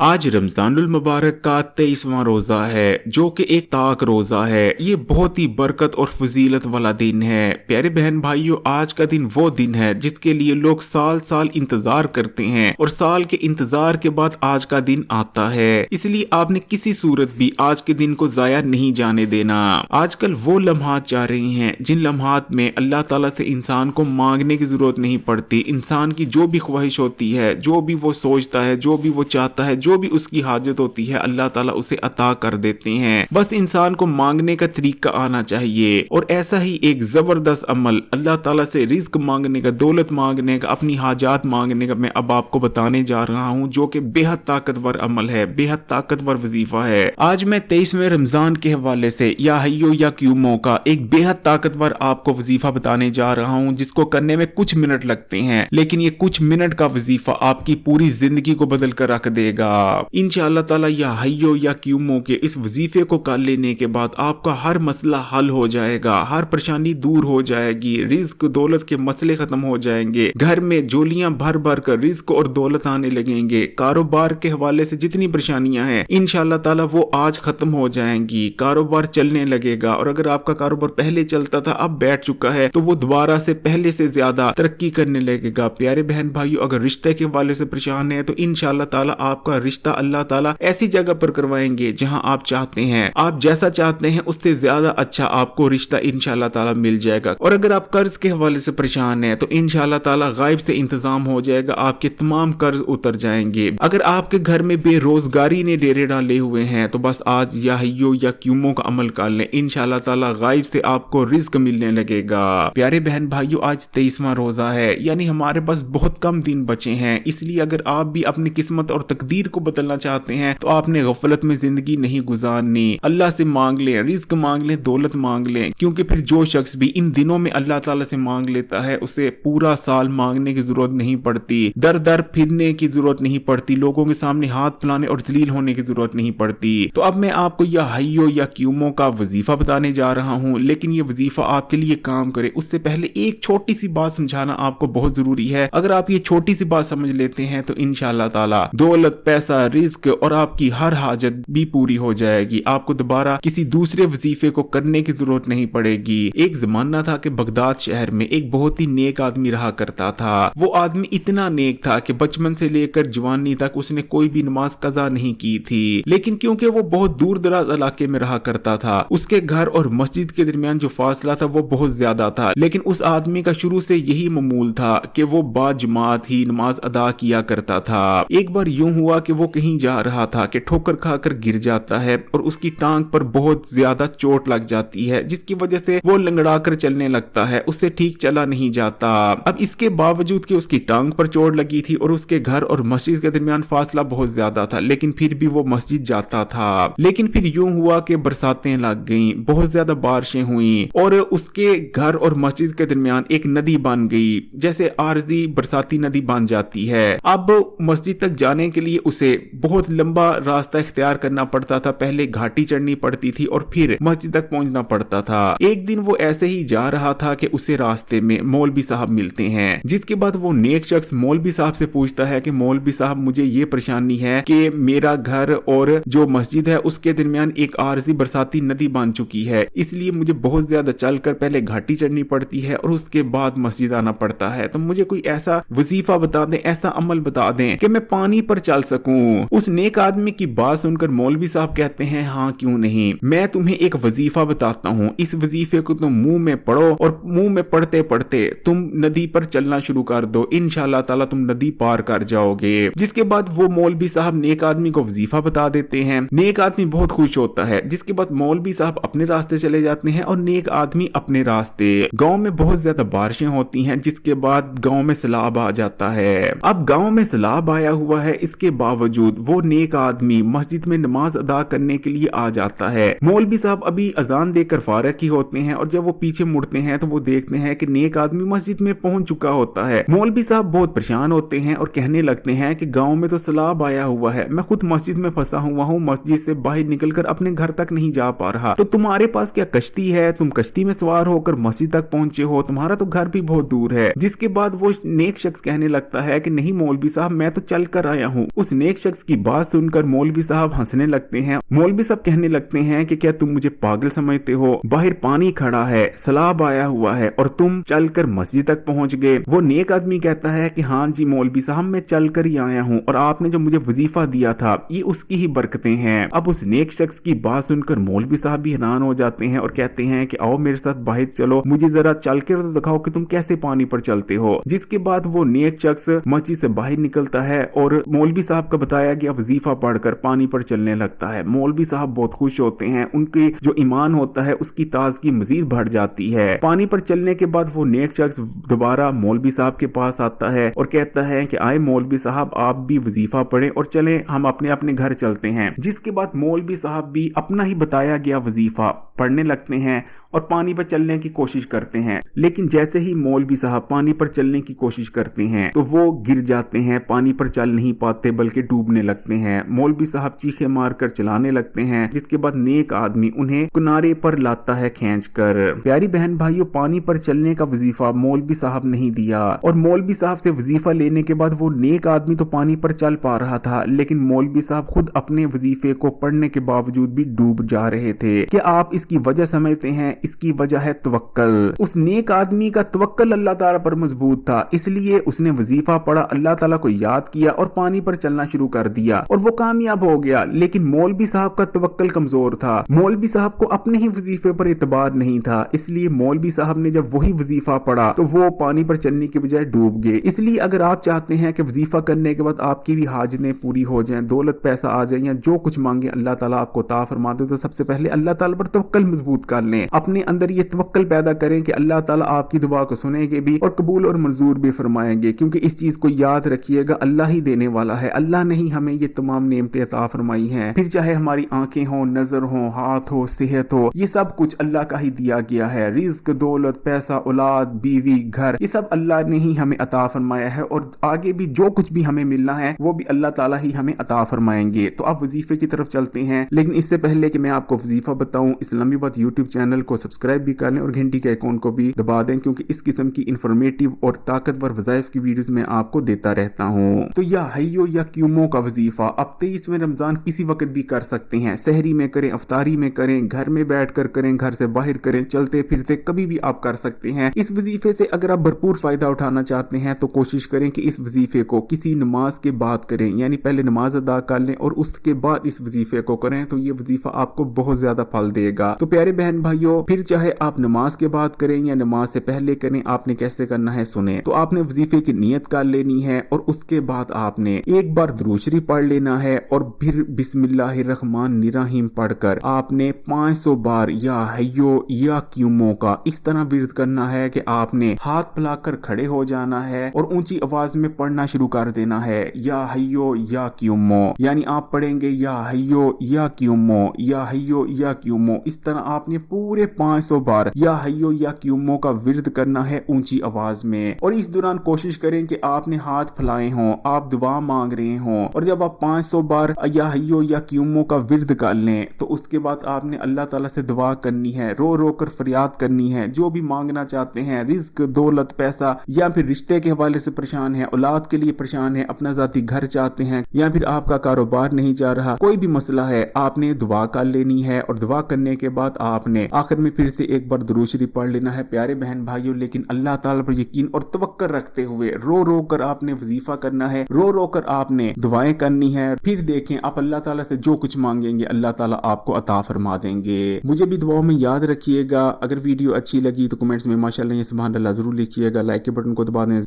आज रमजानुल मुबारक का 23वां रोजा है जो कि एक ताक रोजा है। ये बहुत ही बरकत और फजीलत वाला दिन है। प्यारे बहन भाइयों, आज का दिन वो दिन है जिसके लिए लोग साल साल इंतजार करते हैं और साल के इंतजार के बाद आज का दिन आता है। इसलिए आपने किसी सूरत भी आज के दिन को जाया नहीं जाने देना। आजकल वो लम्हात जा रहे हैं जिन लम्हात में अल्लाह ताला से इंसान को मांगने की जरूरत नहीं पड़ती। इंसान की जो भी ख्वाहिश होती है, जो भी वो सोचता है, जो भी वो चाहता है, जो भी उसकी हाजत होती है, अल्लाह ताला उसे अता कर देते हैं। बस इंसान को मांगने का तरीका आना चाहिए। और ऐसा ही एक जबरदस्त अमल अल्लाह ताला से रिज्क मांगने का, दौलत मांगने का, अपनी हाजात मांगने का मैं अब आपको बताने जा रहा हूँ, जो कि बेहद ताकतवर अमल है, बेहद ताकतवर वजीफा है। आज मैं 23वें रमजान के हवाले से या हय्यो या क्यूमो का एक बेहद ताकतवर आपको वजीफा बताने जा रहा हूँ, जिसको करने में कुछ मिनट लगते हैं, लेकिन ये कुछ मिनट का वजीफा आपकी पूरी जिंदगी को बदल कर रख देगा इंशाअल्लाह ताला। या हय्यो या क्यूमो के इस वजीफे को कर लेने के बाद आपका हर मसला हल हो जाएगा, हर परेशानी दूर हो जाएगी, रिज्क दौलत के मसले खत्म हो जाएंगे, घर में झोलियां भर भर कर रिज्क और दौलत आने लगेंगे, कारोबार के हवाले से जितनी परेशानियां हैं इंशाअल्लाह ताला वो आज खत्म हो जाएंगी, कारोबार चलने लगेगा। और अगर आपका कारोबार पहले चलता था अब बैठ चुका है तो वो दोबारा से पहले से ज्यादा तरक्की करने लगेगा। प्यारे बहन भाइयों, अगर रिश्ते के हवाले से परेशान है तो इंशाअल्लाह ताला आपका रिश्ता अल्लाह ताला ऐसी जगह पर करवाएंगे जहां आप चाहते हैं, आप जैसा चाहते हैं उससे ज्यादा अच्छा आपको रिश्ता इंशाअल्लाह ताला मिल जाएगा। और अगर आप कर्ज के हवाले से परेशान हैं तो इंशाअल्लाह ताला गायब से इंतजाम हो जाएगा, आपके तमाम कर्ज उतर जाएंगे। अगर आपके घर में बेरोजगारी ने डेरे डाले हुए हैं तो बस आज या हय्यो या क्यूमो का अमल कर लें, इंशाअल्लाह ताला गायब से आपको रिज्क मिलने लगेगा। प्यारे बहन भाइयों, आज 23वां रोजा है, यानी हमारे पास बहुत कम दिन बचे हैं। इसलिए अगर आप भी अपनी किस्मत और तकदीर को बदलना चाहते हैं तो आपने गफलत में जिंदगी नहीं गुजारनी। अल्लाह से मांग लें, रिज्क मांग लें, दौलत मांग लें, क्योंकि फिर जो शख्स भी इन दिनों में अल्लाह ताला से मांग लेता है उसे पूरा साल मांगने की जरूरत नहीं पड़ती, दर दर फिरने की जरूरत नहीं पड़ती, लोगों के सामने हाथ फैलाने और जलील होने की जरूरत नहीं पड़ती। तो अब मैं आपको या हय्यो या क्यूमो का वजीफा बताने जा रहा हूँ, लेकिन ये वजीफा आपके लिए काम करे उससे पहले एक छोटी सी बात समझाना आपको बहुत जरूरी है। अगर आप ये छोटी सी बात समझ लेते हैं तो इंशाअल्लाह ताला दौलत, पैसा, रिज्क और आपकी हर हाजत भी पूरी हो जाएगी। आपको दोबारा किसी दूसरे वजीफे को करने की जरूरत नहीं पड़ेगी। एक जमाना था कि बगदाद शहर में एक बहुत ही नेक आदमी रहा करता था। वो आदमी इतना नेक था कि बचपन से लेकर जवानी तक उसने कोई भी नमाज कज़ा नहीं की थी, लेकिन क्योंकि वो बहुत दूर दराज इलाके में रहा करता था, उसके घर और मस्जिद के दरमियान जो फासला था वो बहुत ज्यादा था, लेकिन उस आदमी का शुरू से यही मामूल था कि वो बाजमात ही नमाज अदा किया करता था। एक बार यूं हुआ कि वो कहीं जा रहा था कि ठोकर खाकर गिर जाता है और उसकी टांग पर बहुत ज्यादा चोट लग जाती है, जिसकी वजह से वो लंगड़ा कर चलने लगता है, उससे ठीक चला नहीं जाता। अब इसके बावजूद कि उसकी टांग पर चोट लगी थी और उसके घर और मस्जिद के दरमियान फासला बहुत ज्यादा था, लेकिन फिर भी वो मस्जिद जाता था। लेकिन फिर यूं हुआ कि बरसातें लग गईं, बहुत ज्यादा बारिशें हुई और उसके घर और मस्जिद के दरमियान एक नदी बन गई, जैसे आरजी बरसाती नदी बन जाती है। अब मस्जिद तक जाने के लिए उसे बहुत लंबा रास्ता इख्तियार करना पड़ता था, पहले घाटी चढ़नी पड़ती थी और फिर मस्जिद तक पहुंचना पड़ता था। एक दिन वो ऐसे ही जा रहा था कि उसे रास्ते में मौलवी साहब मिलते हैं, जिसके बाद वो नेक शख्स मौलवी साहब से पूछता है कि मौलवी साहब, मुझे ये परेशानी है कि मेरा घर और जो मस्जिद है उसके दरमियान एक आरजी बरसाती नदी बन चुकी है, इसलिए मुझे बहुत ज्यादा चलकर पहले घाटी चढ़नी पड़ती है और उसके बाद मस्जिद आना पड़ता है। तो मुझे कोई ऐसा वजीफा बता दें, ऐसा अमल बता दें कि मैं पानी पर चल सकूं। उस नेक आदमी की बात सुनकर मौलवी साहब कहते हैं, हाँ क्यों नहीं, मैं तुम्हें एक वजीफा बताता हूँ, इस वजीफे को तुम मुंह में पढ़ो और मुंह में पढ़ते पढ़ते तुम नदी पर चलना शुरू कर दो, इंशाअल्लाह ताला तुम नदी पार कर जाओगे। जिसके बाद वो मौलवी साहब नेक आदमी को वजीफा बता देते हैं। नेक आदमी बहुत खुश होता है। जिसके बाद मौलवी साहब अपने रास्ते चले जाते हैं और नेक आदमी अपने रास्ते। गांव में बहुत ज्यादा बारिशें होती हैं, जिसके बाद गांव में सैलाब आ जाता है। अब गांव में सैलाब आया हुआ है, इसके बावजूद वो नेक आदमी मस्जिद में नमाज अदा करने के लिए आ जाता है। मौलवी साहब अभी अजान देकर फारग ही होते हैं और जब वो पीछे मुड़ते हैं तो वो देखते हैं कि नेक आदमी मस्जिद में पहुंच चुका होता है। मौलवी साहब बहुत परेशान होते हैं और कहने लगते हैं कि गांव में तो सैलाब आया हुआ है, मैं खुद मस्जिद में फंसा हुआ हूँ, मस्जिद से बाहर निकलकर अपने घर तक नहीं जा पा रहा, तो तुम्हारे पास क्या कश्ती है, तुम कश्ती में सवार होकर मस्जिद तक पहुंचे हो, तुम्हारा तो घर भी बहुत दूर है। जिसके बाद वो नेक शख्स कहने लगता है कि नहीं मौलवी साहब, मैं तो चल कर आया हूँ। उस नेक शख्स की बात सुनकर मौलवी साहब हंसने लगते हैं। मौलवी साहब कहने लगते हैं कि क्या तुम मुझे पागल समझते हो, बाहर पानी खड़ा है, सैलाब आया हुआ है और तुम चलकर मस्जिद तक पहुंच गए। वो नेक आदमी कहता है कि हाँ जी मौलवी साहब, मैं चलकर ही आया हूँ और आपने जो मुझे वजीफा दिया था ये उसकी ही बरकतें हैं। अब उस नेक शख्स की बात सुनकर मौलवी साहब भी हैरान हो जाते हैं और कहते हैं कि आओ मेरे साथ बाहर चलो, मुझे जरा चल कर तो दिखाओ कि तुम कैसे पानी पर चलते हो। जिसके बाद वो नेक शख्स मस्जिद से बाहर निकलता है और मौलवी साहब का बताया गया वजीफा पढ़कर पानी पर चलने लगता है। मौलवी साहब बहुत खुश होते हैं, उनके जो ईमान होता है उसकी ताजगी मजीद बढ़ जाती है। पानी पर चलने के बाद वो नेक शख्स दोबारा मौलवी साहब के पास आता है और कहता है कि आए मौलवी साहब, आप भी वजीफा पढ़ें और चलें हम अपने अपने घर चलते हैं। जिसके बाद मौलवी साहब भी अपना ही बताया गया वजीफा पढ़ने लगते हैं और पानी पर चलने की कोशिश करते हैं। लेकिन जैसे ही मौलवी साहब पानी पर चलने की कोशिश करते हैं तो वो गिर जाते हैं, पानी पर चल नहीं पाते बल्कि डूबने लगते हैं। मौलवी साहब चीखे मारकर चलाने लगते हैं। जिसके बाद नेक आदमी उन्हें किनारे पर लाता है खींचकर। प्यारी बहन भाइयों, पानी पर चलने का वजीफा मौलवी साहब नहीं दिया और मौलवी साहब से वजीफा लेने के बाद वो नेक आदमी तो पानी पर चल पा रहा था, लेकिन मौलवी साहब खुद अपने वजीफे को पढ़ने के बावजूद भी डूब जा रहे थे। क्या आप इसकी वजह समझते हैं? इसकी वजह है तवक्कल। उस नेक आदमी का तवक्कल अल्लाह ताला पर मजबूत था, इसलिए उसने वजीफा पढ़ा, अल्लाह ताला को याद किया और पानी पर चलना शुरू कर दिया और वो कामयाब हो गया। लेकिन मौलवी साहब का तवक्कल कमजोर था। मौलवी साहब को अपने ही वजीफे पर इतबार नहीं था, इसलिए मौलवी साहब ने जब वही वजीफा पढ़ा तो वो पानी पर चलने की बजाय डूब गए। इसलिए अगर आप चाहते हैं कि वजीफा करने के बाद आपकी भी हाजतें पूरी हो जाएं, दौलत पैसा आ जाए या जो कुछ मांगे अल्लाह ताला आपको अता फरमा दे, तो सबसे पहले अल्लाह ताला पर तवक्कल मजबूत कर लें। अपने अंदर ये तवक्कल पैदा करें कि अल्लाह ताला आपकी दुआ को सुनेंगे भी और कबूल और मंजूर भी फरमाएंगे। क्योंकि इस चीज को याद रखिएगा, अल्लाह ही देने वाला है, अल्लाह ने ही हमें ये तमाम नेमतें अता फरमाई हैं। फिर चाहे हमारी आंखें हो, नजर हो, हाथ हो, सेहत हो, ये सब कुछ अल्लाह का ही दिया गया है। रिज्क, दौलत, पैसा, औलाद, बीवी, घर, ये सब अल्लाह ने ही हमें अता फरमाया है और आगे भी जो कुछ भी हमें मिलना है वो भी अल्लाह ताला ही हमें अता फरमाएंगे। तो आप वजीफे की तरफ चलते हैं, लेकिन इससे पहले कि मैं आपको वजीफा बताऊं, इस्लामी बात यूट्यूब चैनल को सब्सक्राइब भी कर लें और घंटी के आइकॉन को भी दबा दें, क्योंकि इस किस्म की इंफॉर्मेटिव और ताकतवर वज़ाइफ की वीडियोस में आपको देता रहता हूँ। तो या हय्यो या क्यूमो का वजीफा अब 23वें रमजान किसी वक्त भी कर सकते हैं। सहरी में करें, अफ्तारी में करें, घर में बैठकर करें, घर से बाहर करें, चलते फिरते कभी भी आप कर सकते हैं। इस वजीफे से अगर आप भरपूर फायदा उठाना चाहते हैं तो कोशिश करें कि इस वजीफे को किसी नमाज के बाद करें, यानी पहले नमाज अदा कर लें और उसके बाद इस वजीफे को करें, तो ये वजीफा आपको बहुत ज्यादा फल देगा। तो प्यारे बहन भाइयों, फिर चाहे आप नमाज के बाद करें या नमाज से पहले करें, आपने कैसे करना है सुने। तो आपने वजीफे की नियत कर लेनी है और उसके बाद आपने एक बार दुरूद शरीफ पढ़ लेना है और फिर बिस्मिल्लाहिर्रहमानिर्रहीम पढ़कर आपने 500 बार या हय्यो या क्यूमो का इस तरह विर्द करना है कि आपने हाथ फैलाकर खड़े हो जाना है और ऊंची आवाज में पढ़ना शुरू कर देना है, या हय्यो या क्यूमो। यानी आप पढ़ेंगे या हय्यो या क्यूमो, या हय्यो या क्यूमो। इस तरह आपने पूरे 500 बार या हय्यो या क्यूमो का विर्द करना है ऊंची आवाज में। और इस दौरान कोशिश करें कि आपने हाथ फैलाए हों, आप दुआ मांग रहे हों। और जब आप 500 बार या हय्यो या क्यूमो का विर्द कर लें तो उसके बाद आपने अल्लाह ताला से दुआ करनी है, रो रो कर फरियाद करनी है। जो भी मांगना चाहते हैं, रिज्क, दौलत, पैसा, या फिर रिश्ते के हवाले से परेशान है, औलाद के लिए परेशान है, अपना जाती घर चाहते हैं, या फिर आपका कारोबार नहीं जा रहा, कोई भी मसला है, आपने दुआ कर लेनी है। और दुआ करने के बाद आपने आखिर में फिर से एक बार दुरूद शरीफ पढ़ लेना है प्यारे बहन भाइयों। लेकिन अल्लाह ताला पर यकीन और तवक्कुल रखते हुए रो रो कर आपने वजीफा करना है, रो रो कर आपने दुआएं करनी है। फिर देखें आप अल्लाह ताला से जो कुछ मांगेंगे अल्लाह ताला आपको अता फरमा देंगे। मुझे भी दुआओं में याद रखिएगा। अगर वीडियो अच्छी लगी तो कमेंट्स में माशाअल्लाह या सुभान अल्लाह जरूर लिखिएगा। लाइक के बटन को दबा दें।